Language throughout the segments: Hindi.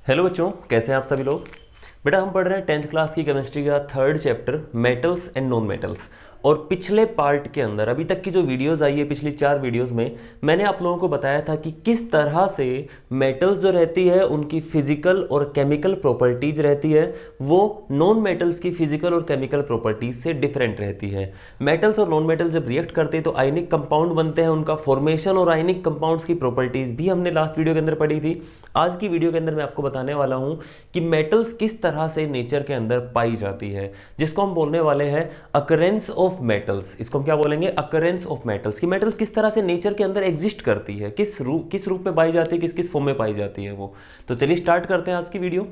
हेलो बच्चों, कैसे हैं आप सभी लोग। बेटा हम पढ़ रहे हैं 10th क्लास की केमिस्ट्री का third chapter metals and non metals. और पिछले पार्ट के अंदर अभी तक की जो वीडियोस आई है, पिछली 4 वीडियोस में मैंने आप लोगों को बताया था कि किस तरह से मेटल्स जो रहती है उनकी फिजिकल और केमिकल प्रॉपर्टीज रहती है वो नॉन मेटल्स की फिजिकल और केमिकल प्रॉपर्टीज से डिफरेंट रहती है। मेटल्स और नॉन मेटल जब रिएक्ट करते हैं तो आयनिक कंपाउंड बनते हैं, उनका फॉर्मेशन और आयनिक कंपाउंड्स की प्रॉपर्टीज भी हमने लास्ट वीडियो के अंदर पढ़ी थी। आज की वीडियो के अंदर मैं आपको बताने वाला हूं कि मेटल्स किस तरह से नेचर के अंदर पाई जाती है, जिसको हम बोलने वाले हैं अकरेंस ऑफ मेटल्स। इसको हम क्या बोलेंगे? Occurrence of metals. कि मेटल्स किस तरह से नेचर के अंदर एग्जिस्ट करती है, किस रूप में पाई जाती है, किस किस फॉर्म में पाई जाती है वो। तो चलिए स्टार्ट करते हैं आज की वीडियो।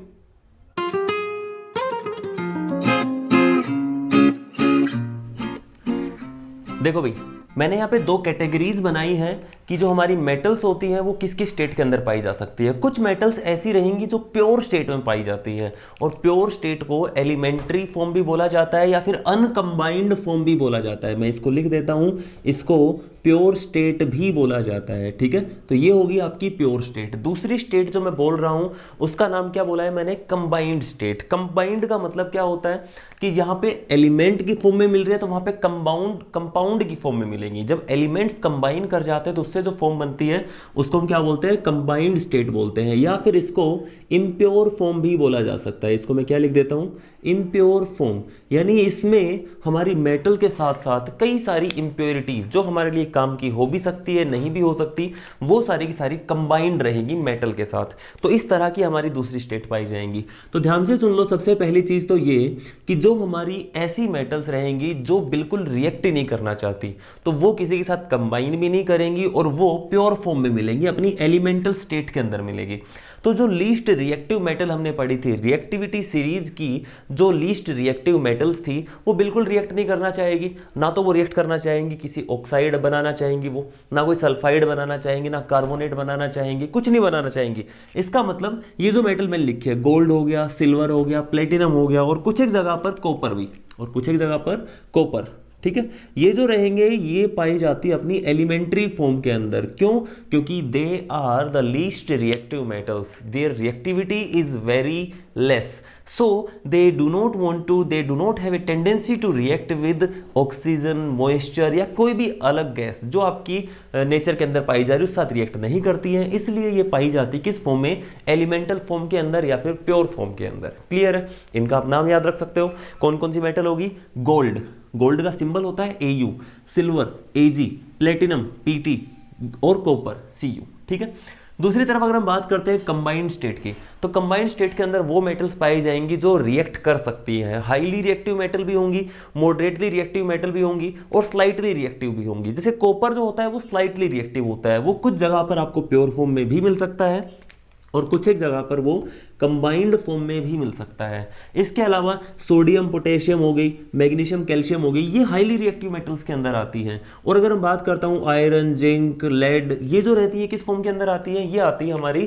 देखो भाई, मैंने यहाँ पे 2 कैटेगरीज बनाई हैं कि जो हमारी मेटल्स होती हैं वो किस किस स्टेट के अंदर पाई जा सकती है। कुछ मेटल्स ऐसी रहेंगी जो प्योर स्टेट में पाई जाती है, और प्योर स्टेट को एलिमेंट्री फॉर्म भी बोला जाता है या फिर अनकंबाइंड फॉर्म भी बोला जाता है। मैं इसको लिख देता हूं, इसको प्योर स्टेट भी बोला जाता है। ठीक है, तो ये होगी आपकी प्योर स्टेट। दूसरी स्टेट जो मैं बोल रहा हूं उसका नाम क्या बोला है मैंने? Combined state. कंबाइंड का मतलब क्या होता है कि यहां पे एलिमेंट की फॉर्म में मिल रही है तो वहां पे कंपाउंड की फॉर्म में मिलेंगी। जब एलिमेंट्स कंबाइन कर जाते हैं तो उससे जो फॉर्म बनती है उसको हम क्या बोलते हैं? कंबाइंड स्टेट बोलते हैं, या फिर इसको इम्प्योर फॉर्म भी बोला जा सकता है। इसको मैं क्या लिख देता हूं? Impure form. यानी इसमें हमारी मेटल के साथ साथ कई सारी इंप्योरिटीज जो हमारे लिए काम की हो भी सकती है, नहीं भी हो सकती, वो सारी की सारी कंबाइंड रहेगी मेटल के साथ। तो इस तरह की हमारी दूसरी स्टेट पाई जाएंगी। तो ध्यान से सुन लो, सबसे पहली चीज तो ये कि जो हमारी ऐसी मेटल्स रहेंगी जो बिल्कुल रिएक्ट ही नहीं करना चाहती, तो वो किसी के साथ कंबाइन भी नहीं करेंगी और वो प्योर फॉर्म में मिलेंगी, अपनी एलिमेंटल स्टेट के अंदर मिलेगी। तो जो लीस्ट रिएक्टिव मेटल हमने पढ़ी थी रिएक्टिविटी सीरीज की, जो लीस्ट रिएक्टिव मेटल्स थी वो बिल्कुल रिएक्ट नहीं करना चाहेगी। ना तो वो रिएक्ट करना चाहेंगी, किसी ऑक्साइड बनाना चाहेंगी, वो ना कोई सल्फाइड बनाना चाहेंगी, ना कार्बोनेट बनाना चाहेंगी, कुछ नहीं बनाना चाहेंगी। इसका मतलब ये जो मेटल मैंने लिखे है, गोल्ड हो गया, सिल्वर हो गया, प्लेटिनम हो गया, और कुछ एक जगह पर कॉपर भी, और कुछ एक जगह पर कॉपर। ठीक है, ये जो रहेंगे ये पाई जाती है अपनी एलिमेंट्री फॉर्म के अंदर। क्यों? क्योंकि they are the least reactive metals, their reactivity is very less, so they do not have a tendency to react with oxygen, moisture या कोई भी अलग गैस जो आपकी नेचर के अंदर पाई जा रही है उसके साथ रिएक्ट नहीं करती है। इसलिए ये पाई जाती किस फॉर्म में? एलिमेंटल फॉर्म के अंदर या फिर प्योर फॉर्म के अंदर। क्लियर है? इनका आप नाम याद रख सकते हो। कौन कौन सी मेटल होगी? गोल्ड, गोल्ड का सिंबल होता है Au, silver Ag, platinum Pt, और कॉपर Cu। ठीक है, दूसरी तरफ अगर हम बात करते हैं कंबाइंड स्टेट की, तो कंबाइंड स्टेट के अंदर वो मेटल्स पाई जाएंगी जो रिएक्ट कर सकती हैं। हाईली रिएक्टिव मेटल भी होंगी, मॉडरेटली रिएक्टिव मेटल भी होंगी, और स्लाइटली रिएक्टिव भी होंगी। जैसे कॉपर जो होता है वो स्लाइटली रिएक्टिव होता है, वो कुछ जगह पर आपको प्योर फॉर्म में भी मिल सकता है और कुछ एक जगह पर वो कंबाइंड फॉर्म में भी मिल सकता है। इसके अलावा सोडियम पोटेशियम हो गई, मैग्नीशियम कैल्शियम हो गई, ये हाईली रिएक्टिव मेटल्स के अंदर आती हैं। और अगर हम बात करता हूँ आयरन, जिंक, लेड, ये जो रहती है किस फॉर्म के अंदर आती है? ये आती है हमारी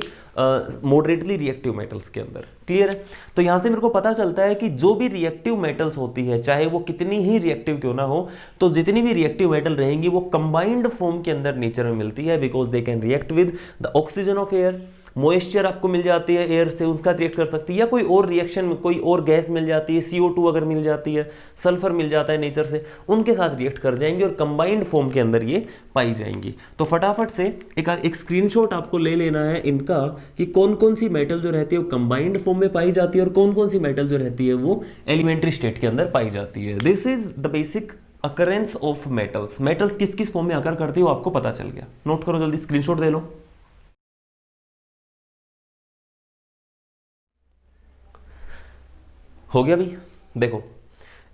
मॉडरेटली रिएक्टिव मेटल्स के अंदर। क्लियर है? तो यहां से मेरे को पता चलता है कि जो भी रिएक्टिव मेटल्स होती है, चाहे वो कितनी ही रिएक्टिव क्यों ना हो, तो जितनी भी रिएक्टिव मेटल रहेंगी वो कंबाइंड फॉर्म के अंदर नेचर में मिलती है, because they can react with the oxygen of air. Moisture आपको मिल जाती है एयर से, उनका रिएक्ट कर सकती है, या कोई और रिएक्शन में कोई और गैस मिल जाती है, CO2 अगर मिल जाती है, सल्फर मिल जाता है नेचर से, उनके साथ रिएक्ट कर जाएंगे और कंबाइंड फॉर्म के अंदर ये पाई जाएंगी। तो फटाफट से एक स्क्रीनशॉट आपको ले लेना है इनका कि कौन कौन सी मेटल जो रहती है वो कंबाइंड फॉर्म में पाई जाती है और कौन कौन सी मेटल जो रहती है वो एलिमेंट्री स्टेट के अंदर पाई जाती है। This is the basic occurrence of metals. Metals किस किस फॉर्म में आकर करती है वो आपको पता चल गया। नोट करो जल्दी, स्क्रीनशॉट दे लो। हो गया भाई? देखो,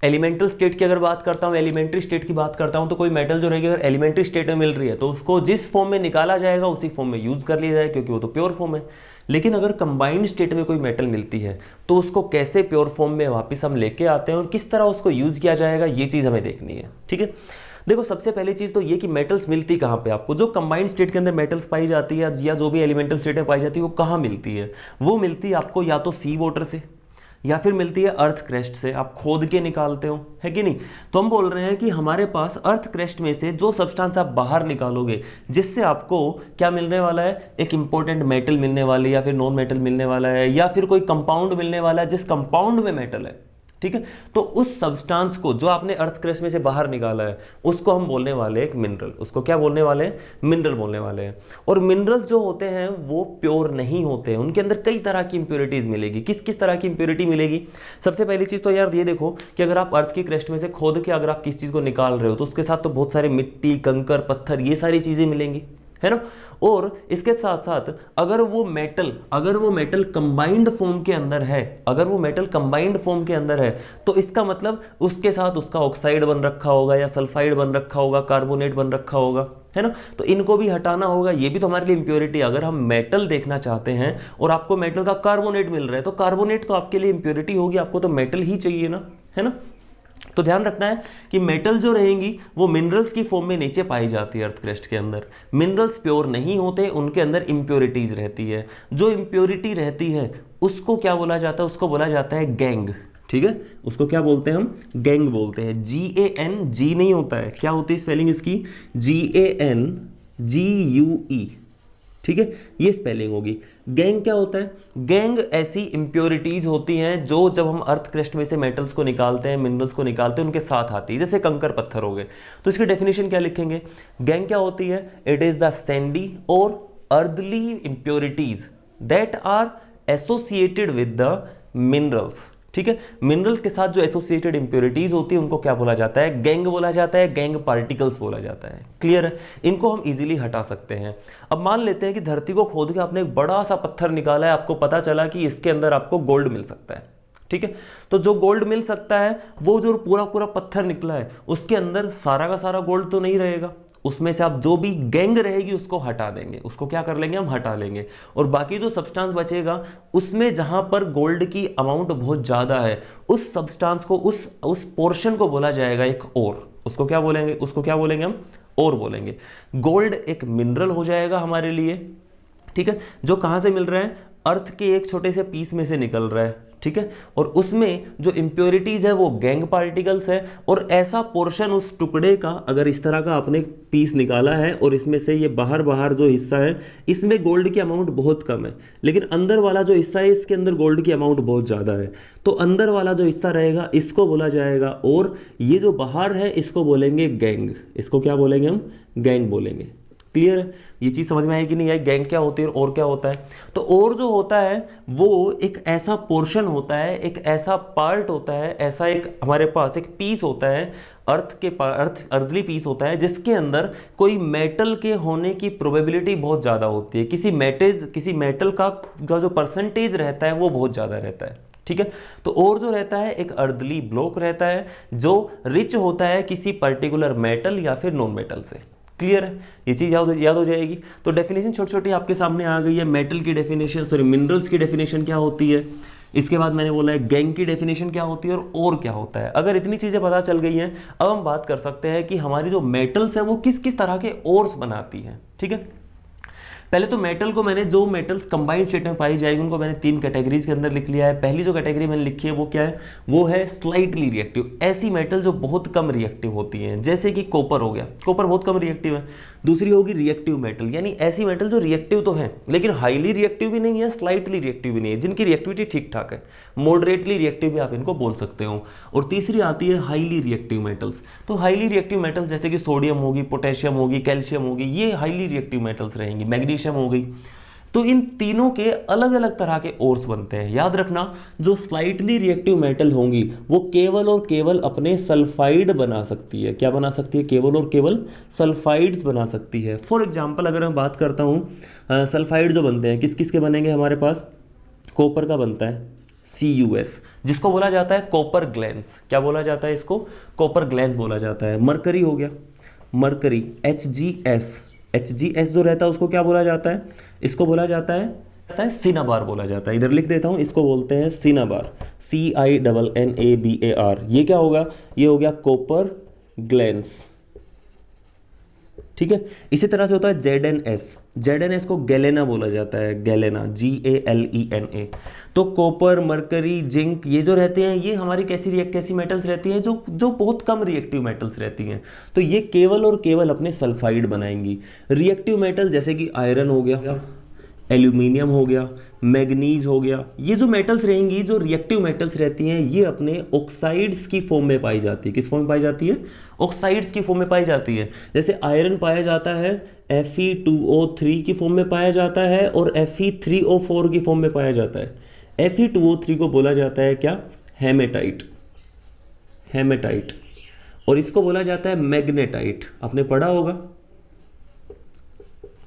एलिमेंटल स्टेट की अगर बात करता हूं, एलिमेंट्री स्टेट की बात करता हूं, तो कोई मेटल जो रहेगी अगर एलिमेंट्री स्टेट में मिल रही है तो उसको जिस फॉर्म में निकाला जाएगा उसी फॉर्म में यूज कर लिया जाएगा, क्योंकि वो तो प्योर फॉर्म है। लेकिन अगर कंबाइंड स्टेट में कोई मेटल मिलती है तो उसको कैसे प्योर फॉर्म में वापस हम लेके आते हैं और किस तरह उसको यूज किया जाएगा, ये चीज हमें देखनी है। ठीक है, देखो सबसे पहली चीज तो ये कि मेटल्स मिलती कहां पे आपको, जो कंबाइंड स्टेट के अंदर मेटल्स पाई जाती है या जो भी एलिमेंटल स्टेट में पाई जाती है वो कहां मिलती है? वो मिलती है आपको या तो सी वाटर से, या फिर मिलती है अर्थ क्रेस्ट से, आप खोद के निकालते हो, है कि नहीं। तो हम बोल रहे हैं कि हमारे पास अर्थ क्रेस्ट में से जो सब्सटेंस आप बाहर निकालोगे जिससे आपको क्या मिलने वाला है, एक इंपॉर्टेंट मेटल मिलने वाली है या फिर नॉन मेटल मिलने वाला है या फिर कोई कंपाउंड मिलने वाला है जिस कंपाउंड में मेटल है, ठीक है। तो उस सब्सटेंस को जो आपने अर्थ क्रस्ट में से बाहर निकाला है उसको हम बोलने वाले हैं एक मिनरल। उसको क्या बोलने वाले हैं, मिनरल बोलने वाले हैं। और मिनरल्स जो होते हैं वो प्योर नहीं होते हैं, उनके अंदर कई तरह की इंप्योरिटीज मिलेगी। किस किस तरह की इंप्योरिटी मिलेगी, सबसे पहली चीज तो यार ये देखो कि अगर आप अर्थ की क्रस्ट में से खोद के अगर आप किस चीज को निकाल रहे हो तो उसके साथ तो बहुत सारे मिट्टी, कंकर, पत्थर, ये सारी चीजें मिलेंगी, है ना। और इसके साथ साथ अगर वो मेटल कंबाइंड फॉर्म के अंदर है, अगर वो मेटल कंबाइंड फॉर्म के अंदर है तो इसका मतलब उसके साथ उसका ऑक्साइड बन रखा होगा या सल्फाइड बन रखा होगा, कार्बोनेट बन रखा होगा, है ना। तो इनको भी हटाना होगा, ये भी तो हमारे लिए इंप्योरिटी। अगर हम मेटल देखना चाहते हैं और आपको मेटल का कार्बोनेट मिल रहा है तो कार्बोनेट तो आपके लिए इंप्योरिटी होगी, आपको तो मेटल ही चाहिए ना, है ना। तो ध्यान रखना है कि मेटल जो रहेंगी वो मिनरल्स की फॉर्म में नीचे पाई जाती है अर्थ क्रस्ट के अंदर। मिनरल्स प्योर नहीं होते, उनके अंदर इंप्योरिटीज रहती है। जो इंप्योरिटी रहती है उसको क्या बोला जाता है, उसको बोला जाता है गैंग, ठीक है। उसको क्या बोलते हैं हम, गैंग बोलते हैं। GAN, जी नहीं होता है, क्या होती है स्पेलिंग इसकी, GANGUE, ठीक है, ये स्पेलिंग होगी। गैंग क्या होता है, गैंग ऐसी इंप्योरिटीज होती हैं जो जब हम अर्थ क्रस्ट में से मेटल्स को निकालते हैं, मिनरल्स को निकालते हैं, उनके साथ आती है, जैसे कंकर पत्थर हो गए। तो इसकी डेफिनेशन क्या लिखेंगे, गैंग क्या होती है, इट इज द सैंडी और earthly impurities that are associated with the minerals, ठीक है। मिनरल के साथ जो एसोसिएटेड इंप्योरिटीज होती है उनको क्या बोला जाता है, गैंग बोला जाता है, गैंग पार्टिकल्स बोला जाता है। क्लियर है, इनको हम इजीली हटा सकते हैं। अब मान लेते हैं कि धरती को खोद के आपने एक बड़ा सा पत्थर निकाला है, आपको पता चला कि इसके अंदर आपको गोल्ड मिल सकता है, ठीक है। तो जो गोल्ड मिल सकता है वो जो पूरा पूरा पत्थर निकला है उसके अंदर सारा का सारा गोल्ड तो नहीं रहेगा, उसमें से आप जो भी गैंग रहेगी उसको हटा देंगे, उसको क्या कर लेंगे, हम हटा लेंगे। और बाकी जो सब्सटेंस बचेगा उसमें जहां पर गोल्ड की अमाउंट बहुत ज्यादा है उस सब्सटेंस को, उस पोर्शन को बोला जाएगा एक और। उसको क्या बोलेंगे, उसको क्या बोलेंगे हम, और बोलेंगे। गोल्ड एक मिनरल हो जाएगा हमारे लिए, ठीक है, जो कहां से मिल रहा है, अर्थ के एक छोटे से पीस में से निकल रहा है, ठीक है। और उसमें जो इंप्योरिटीज है वो गैंग पार्टिकल्स है। और ऐसा पोर्शन उस टुकड़े का, अगर इस तरह का आपने पीस निकाला है और इसमें से ये बाहर बाहर जो हिस्सा है इसमें गोल्ड की अमाउंट बहुत कम है, लेकिन अंदर वाला जो हिस्सा है इसके अंदर गोल्ड की अमाउंट बहुत ज़्यादा है, तो अंदर वाला जो हिस्सा रहेगा इसको बोला जाएगा और ये जो बाहर है इसको बोलेंगे गैंग। इसको क्या बोलेंगे हम, गैंग बोलेंगे। क्लियर है, ये चीज समझ में आई कि नहीं आई, गैंग क्या होती है और क्या होता है। तो और जो होता है वो एक ऐसा पोर्शन होता है, एक ऐसा पार्ट होता है, ऐसा एक हमारे पास एक पीस होता है अर्थली पीस होता है जिसके अंदर कोई मेटल के होने की प्रोबेबिलिटी बहुत ज़्यादा होती है। किसी मेटल का जो परसेंटेज रहता है वो बहुत ज़्यादा रहता है, ठीक है। तो और जो रहता है एक अर्दली ब्लॉक रहता है जो रिच होता है किसी पर्टिकुलर मेटल या फिर नॉन मेटल से। क्लियर है, ये चीज याद हो जाएगी। तो डेफिनेशन छोटी छोटी आपके सामने आ गई है। मेटल की डेफिनेशन, सॉरी मिनरल्स की डेफिनेशन क्या होती है, इसके बाद मैंने बोला है गैंग की डेफिनेशन क्या होती है और क्या होता है। अगर इतनी चीजें पता चल गई हैं अब हम बात कर सकते हैं कि हमारी जो मेटल्स है वो किस किस तरह के ओर्स बनाती हैं, ठीक है। पहले तो मेटल को मैंने, जो मेटल्स कंबाइंड स्टेट में पाई जाएगी उनको मैंने 3 कैटेगरीज के अंदर लिख लिया है। पहली जो कैटेगरी मैंने लिखी है वो क्या है, वो है स्लाइटली रिएक्टिव, ऐसी मेटल जो बहुत कम रिएक्टिव होती हैं, जैसे कि कॉपर हो गया, कॉपर बहुत कम रिएक्टिव है। दूसरी होगी रिएक्टिव मेटल, यानी ऐसी मेटल जो रिएक्टिव तो है लेकिन हाईली रिएक्टिव भी नहीं है, स्लाइटली रिएक्टिव भी नहीं है, जिनकी रिएक्टिविटी ठीक ठाक है, मॉडरेटली रिएक्टिव भी आप इनको बोल सकते हो। और तीसरी आती है हाईली रिएक्टिव मेटल्स। तो हाईली रिएक्टिव मेटल्स जैसे कि सोडियम होगी, पोटेशियम होगी, कैल्शियम होगी, ये हाईली रिएक्टिव मेटल्स रहेंगी, मैग्नीशियम हो गई। तो इन तीनों के अलग अलग तरह के ओर्स बनते हैं। याद रखना, जो स्लाइटली रिएक्टिव मेटल होंगी वो केवल और केवल अपने सल्फाइड बना सकती है। क्या बना सकती है, केवल और केवल सल्फाइड्स बना सकती है। फॉर एग्जांपल अगर मैं बात करता हूँ सल्फाइड जो बनते हैं किस किस के बनेंगे हमारे पास, कॉपर का बनता है CuS, जिसको बोला जाता है कॉपर ग्लैंस। क्या बोला जाता है इसको, कॉपर ग्लैंस बोला जाता है। मरकरी हो गया, मरकरी HgS जो रहता है उसको क्या बोला जाता है, इसको बोला जाता है सिनाबार बोला जाता है। इधर लिख देता हूं, इसको बोलते हैं सिनाबार, CINNABAR। ये क्या होगा, ये हो गया कॉपर ग्लैंस, ठीक है। इसी तरह से होता है ZnS, Zn को गैलेना बोला जाता है, गैलेना, GALENA। तो कॉपर, मरकरी, जिंक, ये जो रहते हैं ये हमारी कैसी मेटल्स रहती हैं, जो जो बहुत कम रिएक्टिव मेटल्स रहती हैं। तो ये केवल और केवल अपने सल्फाइड बनाएंगी। रिएक्टिव मेटल जैसे कि आयरन हो गया, एल्यूमिनियम हो गया, मैग्नीज हो गया, ये जो मेटल्स रहेंगी, जो रिएक्टिव मेटल्स रहती हैं, ये अपने ऑक्साइड्स की फॉर्म में पाई जाती है। किस फॉर्म में पाई जाती है? ऑक्साइड्स की फॉर्म में पाई जाती है। जैसे आयरन पाया जाता है Fe2O3 की फॉर्म में पाया जाता है और Fe3O4 की फॉर्म में पाया जाता है। Fe2O3 को बोला जाता है क्या? Hematite, hematite. और इसको बोला जाता है मैग्नेटाइट, आपने पढ़ा होगा,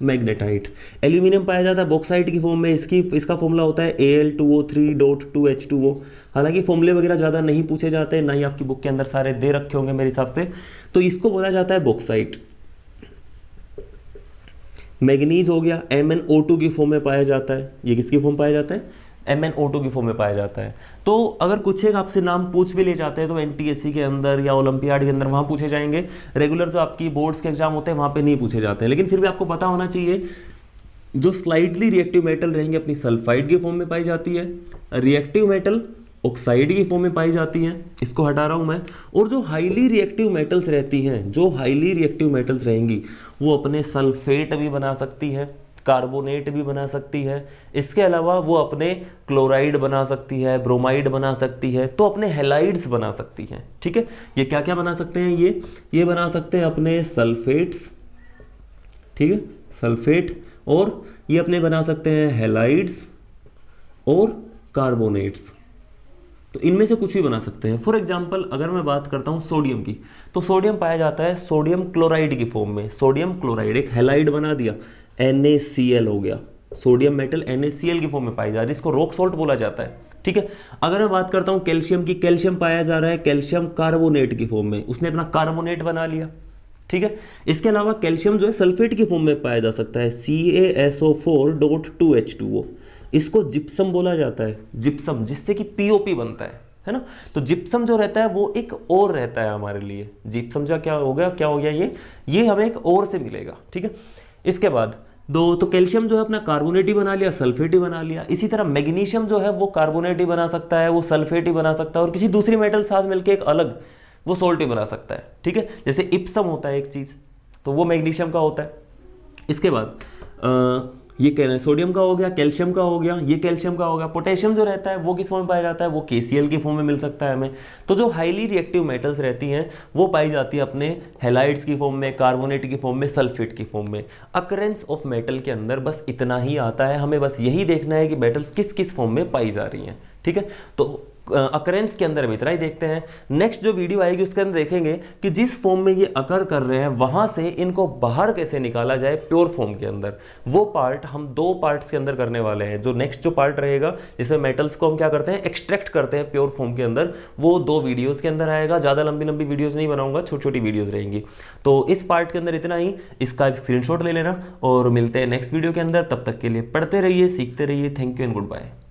मैग्नेटाइट। एल्यूमिनियम पाया जाता है बॉक्साइट की फॉर्म में, इसका फॉर्मूला होता है Al2O3.2H2O। हालांकि फॉर्मूले वगैरह ज़्यादा नहीं पूछे जाते, ना ही आपकी बुक के अंदर सारे दे रखे होंगे मेरे हिसाब से। तो इसको बोला जाता है बॉक्साइट। मैग्नीज हो गया, MnO2 की फॉर्म में पाया जाता है। ये किसकी फॉर्म पाया जाता है? MnO2 की फॉर्म में पाया जाता है। तो अगर कुछ एक आपसे नाम पूछ भी ले जाते हैं तो NTSC के अंदर या ओलंपियाड के अंदर वहाँ पूछे जाएंगे। रेगुलर जो आपकी बोर्ड्स के एग्जाम होते हैं वहाँ पे नहीं पूछे जाते हैं, लेकिन फिर भी आपको पता होना चाहिए जो स्लाइडली रिएक्टिव मेटल रहेंगे अपनी सल्फाइड की फॉर्म में पाई जाती है, रिएक्टिव मेटल ऑक्साइड की फॉर्म में पाई जाती हैं, इसको हटा रहा हूं मैं। और जो हाईली रिएक्टिव मेटल्स रहती हैं, जो हाईली रिएक्टिव मेटल्स रहेंगी, वो अपने सल्फेट भी बना सकती है, कार्बोनेट भी बना सकती है। इसके अलावा वो अपने क्लोराइड बना सकती है, ब्रोमाइड बना सकती है, तो अपने हेलाइड्स बना सकती हैं। ठीक है, ये क्या क्या बना सकते हैं? ये बना सकते हैं अपने सल्फेट्स, ठीक है, सल्फेट। और ये अपने बना सकते हैं हेलाइड्स और कार्बोनेट्स। तो इनमें से कुछ भी बना सकते हैं। फॉर एग्जाम्पल अगर मैं बात करता हूं सोडियम की, तो सोडियम पाया जाता है सोडियम क्लोराइड की फॉर्म में। सोडियम क्लोराइड एक हेलाइड बना दिया, NaCl हो गया, सोडियम मेटल NaCl की फॉर्म में पाई जा रही है, इसको रॉक सॉल्ट बोला जाता है। ठीक है, अगर मैं बात करता हूं कैल्शियम की, कैल्शियम पाया जा रहा है कैल्शियम कार्बोनेट की फॉर्म में, उसने अपना कार्बोनेट बना लिया। ठीक है, इसके अलावा कैल्शियम जो है सल्फेट की फॉर्म में पाया जा सकता है, CaSO4.2H2O। इसको जिप्सम बोला जाता है, जिप्सम, जिससे कि POP बनता है ना। तो जिप्सम जो रहता है वो एक और रहता है हमारे लिए। जिप्सम जो क्या हो गया ये हमें एक और से मिलेगा। ठीक है, इसके बाद तो कैल्शियम जो है अपना कार्बोनेट ही बना लिया, सल्फेट ही बना लिया। इसी तरह मैग्नीशियम जो है वो कार्बोनेट ही बना सकता है, वो सल्फेट ही बना सकता है, और किसी दूसरी मेटल साथ मिलकर एक अलग वो सोल्ट ही बना सकता है। ठीक है, जैसे इप्सम होता है एक चीज, तो वो मैग्नीशियम का होता है। इसके बाद ये कहना सोडियम का हो गया, कैल्शियम का हो गया, ये कैल्शियम का हो गया। पोटेशियम जो रहता है वो किस फॉर्म में पाया जाता है? वो KCl की फॉर्म में मिल सकता है हमें। तो जो हाईली रिएक्टिव मेटल्स रहती हैं वो पाई जाती है अपने हेलाइड्स की फॉर्म में, कार्बोनेट की फॉर्म में, सल्फेट की फॉर्म में। अकरेंस ऑफ मेटल के अंदर बस इतना ही आता है, हमें बस यही देखना है कि मेटल्स किस किस फॉर्म में पाई जा रही हैं। ठीक है, तो अकरेंस के अंदर इतना ही देखते हैं। नेक्स्ट जो वीडियो आएगी उसके अंदर देखेंगे कि जिस फॉर्म में ये अकर कर रहे हैं वहां से इनको बाहर कैसे निकाला जाए प्योर फॉर्म के अंदर। वो पार्ट हम 2 पार्ट्स के अंदर करने वाले हैं। जो नेक्स्ट जो पार्ट रहेगा जिसमें मेटल्स को हम क्या करते हैं, एक्सट्रैक्ट करते हैं प्योर फॉर्म के अंदर, वो 2 वीडियोस के अंदर आएगा। ज़्यादा लंबी लंबी वीडियोस नहीं बनाऊंगा, छोटी छोटी वीडियोस रहेंगी। तो इस पार्ट के अंदर इतना ही, इसका स्क्रीनशॉट ले लेना और मिलते हैं नेक्स्ट वीडियो के अंदर। तब तक के लिए पढ़ते रहिए, सीखते रहिए। Thank you and good bye.